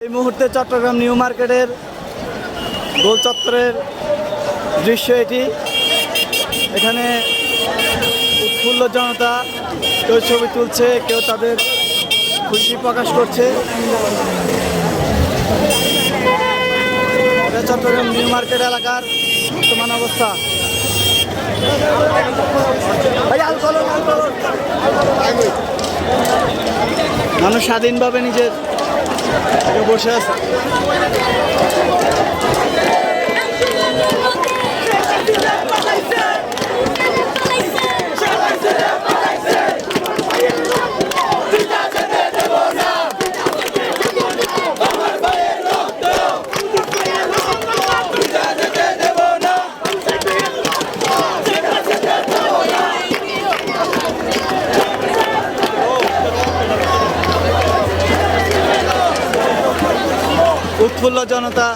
এই মুহূর্তে চট্টগ্রাম নিউ মার্কেটের গোল চত্বরের দৃশ্য এটি। এখানে উৎফুল্ল জনতা, কেউ ছবি তুলছে, কেউ তাদের খুশি প্রকাশ করছে। এটা চট্টগ্রাম নিউ মার্কেট এলাকার বর্তমান অবস্থা। মানুষ স্বাধীনভাবে নিজের বসে আছে। উৎফুল্ল জনতা।